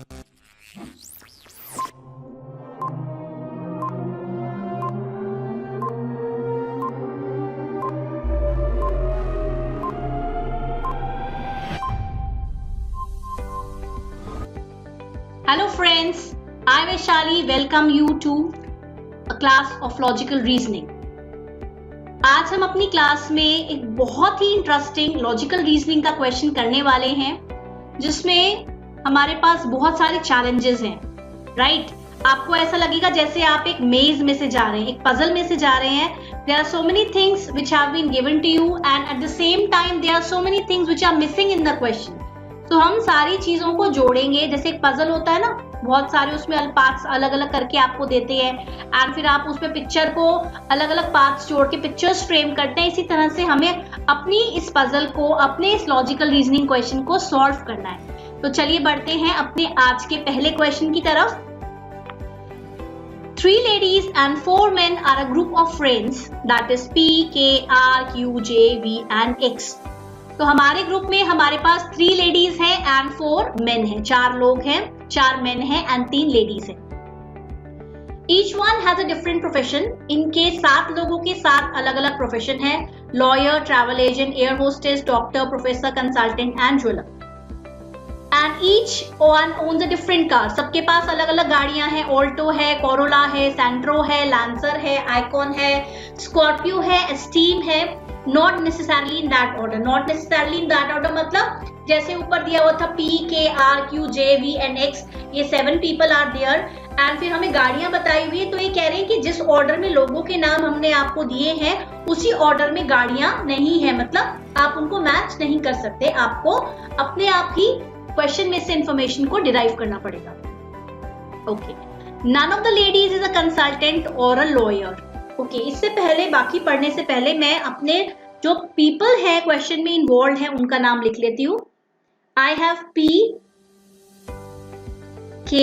Hello friends, I Vaishali welcome you to a class of logical reasoning. आज हम अपनी class में एक बहुत ही इंटरेस्टिंग लॉजिकल रीजनिंग का क्वेश्चन करने वाले हैं, जिसमें हमारे पास बहुत सारे चैलेंजेस हैं, राइट? आपको ऐसा लगेगा जैसे आप एक मेज में से जा रहे हैं, एक पजल में से जा रहे हैं. There are so many things which have been given to you and at the same time there are so many things which are missing in the question. तो हम सारी चीजों को जोड़ेंगे. जैसे एक पजल होता है ना, बहुत सारे उसमें पार्ट्स अलग अलग करके आपको देते हैं एंड फिर आप उसमें पिक्चर को अलग अलग पार्ट्स जोड़ के पिक्चर्स फ्रेम करते हैं. इसी तरह से हमें अपनी इस पजल को, अपने इस लॉजिकल रीजनिंग क्वेश्चन को सॉल्व करना है. तो चलिए बढ़ते हैं अपने आज के पहले क्वेश्चन की तरफ. 3 ladies and 4 men are a group of friends, that is P, K, R, Q, J, V and X. तो हमारे ग्रुप में हमारे पास 3 लेडीज हैं एंड 4 मेन हैं. 4 लोग हैं, 4 मेन हैं एंड 3 लेडीज हैं. Each one has a different profession. इनके 7 लोगों के 7 अलग अलग प्रोफेशन है. Lawyer, travel agent, air hostess, doctor, professor, consultant and jeweller. And each one owns a different car. सबके पास अलग अलग गाड़ियां हैं. ऑल्टो है, कोरोला है, सेंट्रो है, लैंसर है, आइकॉन है, स्कॉर्पियो है, एस्टीम है. Not necessarily in that order. Not necessarily in that order मतलब जैसे ऊपर दिया हुआ था P, K, R, Q, J, V and X, ये 7 people are there and फिर हमें गाड़ियां बताई हुई है. तो ये कह रहे हैं कि जिस ऑर्डर में लोगों के नाम हमने आपको दिए हैं उसी ऑर्डर में गाड़ियां नहीं है, मतलब आप उनको मैच नहीं कर सकते. आपको अपने आप ही क्वेश्चन में से इंफॉर्मेशन को डिराइव करना पड़ेगा. Okay. None of the ladies is a consultant or a lawyer. Okay, इससे पहले बाकी पढ़ने से पहले मैं अपने जो पीपल है क्वेश्चन में इन्वॉल्व है उनका नाम लिख लेती हूँ. I have P, K,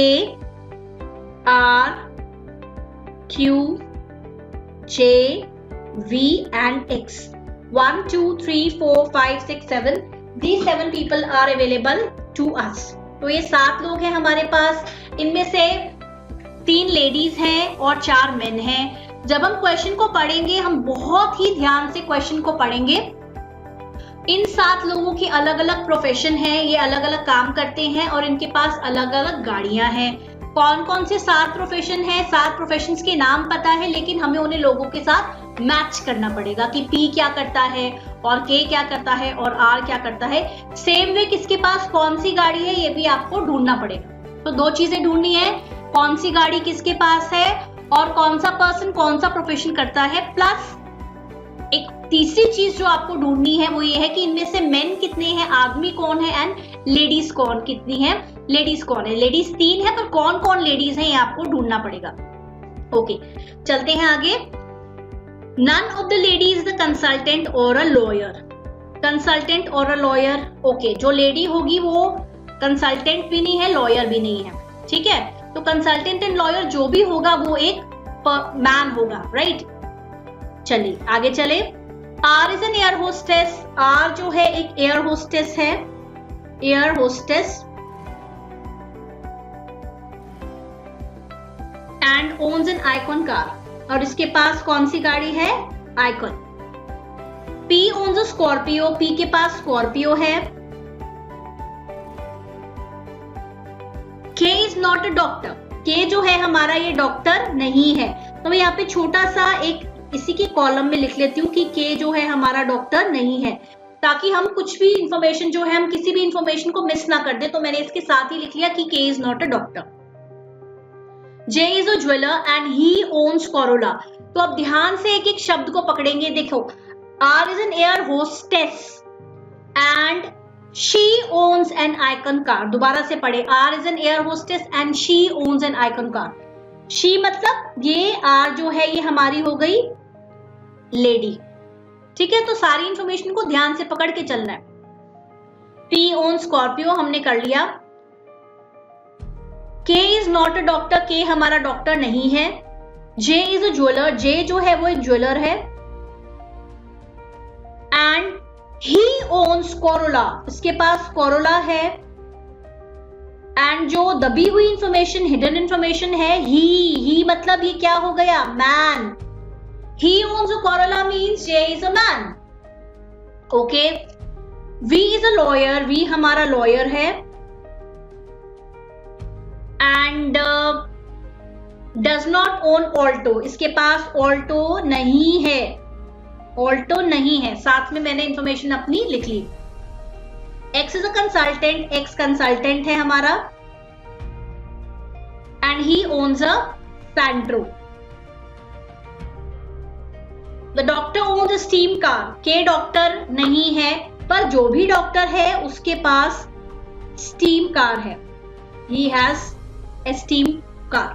R, Q, J, V and X. 1, 2, 3, 4, 5, 6, 7. These 7 people are available to us. तो ये 7 लोग हैं हमारे पास. इनमें से 3 लेडीज हैं और 4 मेन हैं. जब हम क्वेश्चन को पढ़ेंगे हम बहुत ही ध्यान से क्वेश्चन को पढ़ेंगे. इन 7 लोगों की अलग अलग प्रोफेशन है, ये अलग अलग काम करते हैं और इनके पास अलग अलग गाड़ियां हैं. कौन कौन से 7 प्रोफेशन है, 7 प्रोफेशंस के नाम पता है, लेकिन हमें उन्हें लोगों के साथ मैच करना पड़ेगा कि P क्या करता है और K क्या करता है और R क्या करता है. सेम वे किसके पास कौन सी गाड़ी है ये भी आपको ढूंढना पड़ेगा. तो 2 चीजें ढूंढनी है, कौन सी गाड़ी किसके पास है और कौन सा पर्सन कौन सा प्रोफेशन करता है. प्लस एक तीसरी चीज जो आपको ढूंढनी है वो ये है कि इनमें से मेन कितने हैं, आदमी कौन है एंड लेडीज कौन कितनी है, लेडीज कौन है. लेडीज 3 है पर कौन कौन लेडीज हैं ये आपको ढूंढना पड़ेगा. ओके, चलते हैं आगे. None of the ladies is a consultant और अ लॉयर. कंसल्टेंट और अ लॉयर. ओके, जो लेडी होगी वो कंसल्टेंट भी नहीं है, लॉयर भी नहीं है. ठीक है, तो कंसल्टेंट एंड लॉयर जो भी होगा वो एक मैन होगा, राइट? चलिए आगे चले. R is an air hostess. R जो है एक एयर होस्टेस है, air hostess. And owns an Ikon car. और इसके पास कौन सी गाड़ी है? Ikon. P owns a Scorpio. P के पास स्कॉर्पियो है. K is not a doctor. K जो है हमारा ये डॉक्टर नहीं है. तो मैं यहाँ पे छोटा सा एक इसी के कॉलम में लिख लेती हूँ कि K जो है हमारा डॉक्टर नहीं है, ताकि हम कुछ भी इंफॉर्मेशन जो है हम किसी भी इंफॉर्मेशन को मिस ना कर दे. तो मैंने इसके साथ ही लिख लिया कि K is not a doctor. J is a jeweler and he owns Corolla. तो अब ध्यान से एक एक शब्द को पकड़ेंगे. देखो, R is an air hostess and she owns an icon car. दोबारा से पढ़े. R is an air hostess and she owns an icon car. She मतलब ये R जो है ये हमारी हो गई लेडी. ठीक है, तो सारी इंफॉर्मेशन को ध्यान से पकड़ के चलना है. P owns Scorpio हमने कर लिया. K is not a doctor. K हमारा डॉक्टर नहीं है. J is a jeweler. J जो है वो एक ज्वेलर है. And he owns Corolla. इसके पास Corolla है. एंड जो दबी हुई इंफॉर्मेशन, हिडन इंफॉर्मेशन है, ही मतलब ये क्या हो गया, man. He owns a Corolla means Jay is a man. Okay. V is a lawyer. V हमारा lawyer है. And does not own Alto. इसके पास Alto नहीं है. Alto नहीं है. साथ में मैंने इंफॉर्मेशन अपनी लिख ली. X is a consultant. X consultant है हमारा. And he owns a Santro. The doctor owns a steam car. के डॉक्टर नहीं है, पर जो भी डॉक्टर है उसके पास steam car है. He has a steam car.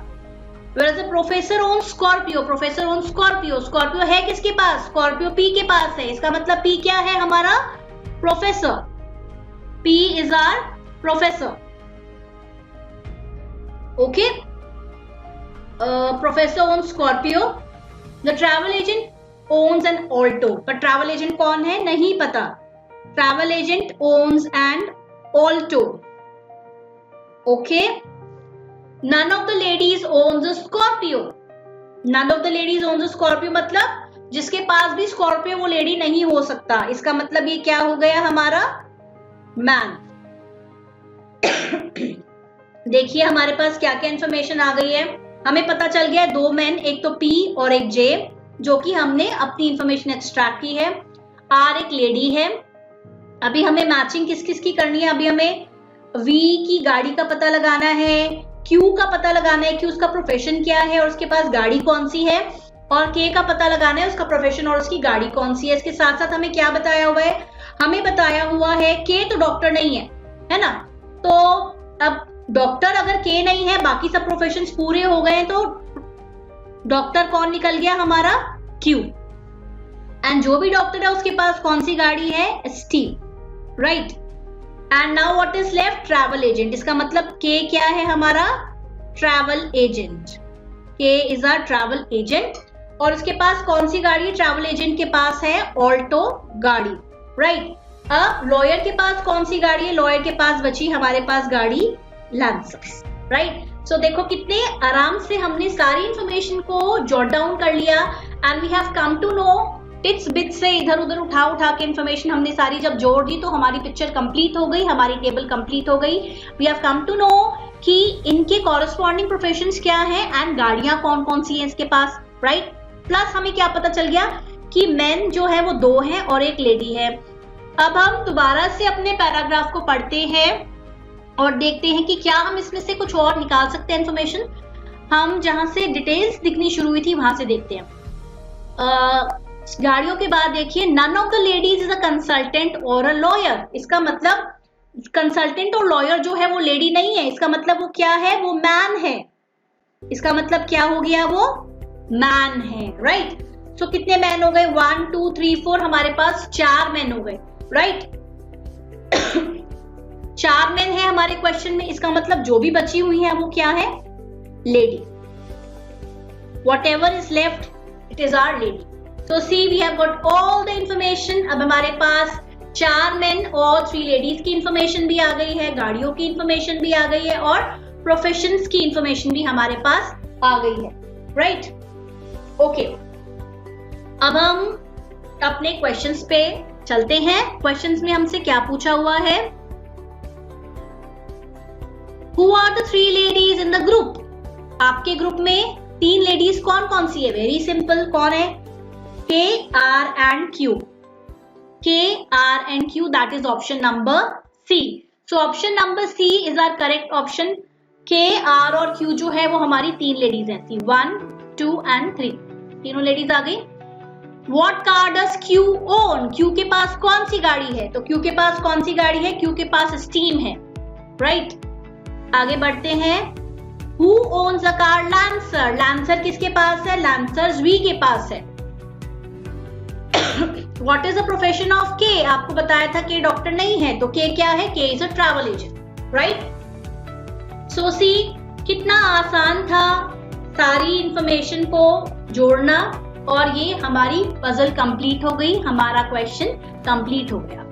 Whereas the professor owns Scorpio. Professor owns Scorpio. Scorpio है किसके पास? Scorpio P के पास है. इसका मतलब P क्या है हमारा? Professor. P is our professor. Okay. Professor owns Scorpio. The travel agent owns an Alto. पर ट्रैवल एजेंट कौन है नहीं पता. Travel agent owns an Alto. Okay. None of the ladies owns a Scorpio. None of the ladies owns a Scorpio मतलब जिसके पास भी Scorpio वो lady नहीं हो सकता. इसका मतलब ये क्या हो गया हमारा, मैन. देखिए हमारे पास क्या क्या इंफॉर्मेशन आ गई है. हमें पता चल गया दो मैन, एक तो P और एक J, जो कि हमने अपनी इंफॉर्मेशन एक्सट्रैक्ट की है. R एक लेडी है. अभी हमें मैचिंग किस किस की करनी है. अभी हमें V की गाड़ी का पता लगाना है, Q का पता लगाना है कि उसका प्रोफेशन क्या है और उसके पास गाड़ी कौन सी है, और K का पता लगाना है उसका प्रोफेशन और उसकी गाड़ी कौन सी है. इसके साथ साथ हमें क्या बताया हुआ है, हमें बताया हुआ है K तो डॉक्टर नहीं है ना. तो अब डॉक्टर अगर K नहीं है, बाकी सब प्रोफेशंस पूरे हो गए, तो डॉक्टर कौन निकल गया हमारा, Q. एंड जो भी डॉक्टर है उसके पास कौन सी गाड़ी है, Esteem. Right. And now what is left, travel agent. इसका मतलब K क्या है हमारा, travel agent. K is our travel agent. और उसके पास कौन सी गाड़ी है, ट्रैवल एजेंट के पास है ऑल्टो गाड़ी. राइट. अब लॉयर के पास कौन सी गाड़ी है, लॉयर के पास बची हमारे पास गाड़ी लैंसर्स. राइट. सो देखो कितने आराम से हमने सारी इंफॉर्मेशन को जॉट डाउन कर लिया. And we have come to know tips bits से इधर उधर उठा के इंफॉर्मेशन हमने सारी जब जोड़ दी तो हमारी पिक्चर कंप्लीट हो गई, हमारी टेबल कंप्लीट हो गई. We have come to know कि इनके कॉरेस्पॉन्डिंग प्रोफेशंस क्या है एंड गाड़ियां कौन कौन सी हैं इसके पास. राइट. प्लस हमें क्या पता चल गया कि मेन जो है वो दो हैं और एक लेडी है. अब हम दोबारा से अपने पैराग्राफ को पढ़ते हैं और देखते हैं कि क्या हम इसमें से कुछ और निकाल सकते हैं इंफॉर्मेशन. हम जहां से डिटेल्स दिखनी शुरू हुई थी वहां से देखते हैं. गाड़ियों के बाद देखिए, none of the ladies is a consultant और अ लॉयर. इसका मतलब कंसल्टेंट और लॉयर जो है वो लेडी नहीं है. इसका मतलब वो क्या है, वो मैन है. इसका मतलब क्या हो गया, वो मैन है. राइट. सो कितने मैन हो गए, 1 2 3 4, हमारे पास 4 मैन हो गए. राइट. 4 मैन है हमारे क्वेश्चन में. इसका मतलब जो भी बची हुई है वो क्या है, lady. Whatever is left, it is our lady. So see, we have got all the information. अब हमारे पास 4 men और 3 ladies की इंफॉर्मेशन भी आ गई है, गाड़ियों की इंफॉर्मेशन भी आ गई है और प्रोफेशंस की इंफॉर्मेशन भी हमारे पास आ गई है. राइट. ओके. अब हम अपने क्वेश्चंस पे चलते हैं. क्वेश्चंस में हमसे क्या पूछा हुआ है, Who are the 3 ladies in the group? आपके ग्रुप में 3 लेडीज कौन कौन सी है, वेरी सिंपल. कौन है, K, R and Q. K, R and Q, that is option number C. So option number C is our correct option. K, R और Q जो है वो हमारी 3 लेडीज हैं. 1 2 and 3, तीनों लेडीज आ गई. What car does Q own? Q के पास कौन सी गाड़ी है, तो Q के पास कौन सी गाड़ी है, Q के पास स्टीम है. राइट. आगे बढ़ते हैं. Who owns a car? Lancer. Lancer किसके पास है, Lancers V के पास है. What is the profession of K? आपको बताया था K डॉक्टर नहीं है, तो K क्या है, K is a travel agent. Right? So see, कितना आसान था सारी इंफॉर्मेशन को जोड़ना, और ये हमारी पजल कंप्लीट हो गई, हमारा क्वेश्चन कंप्लीट हो गया.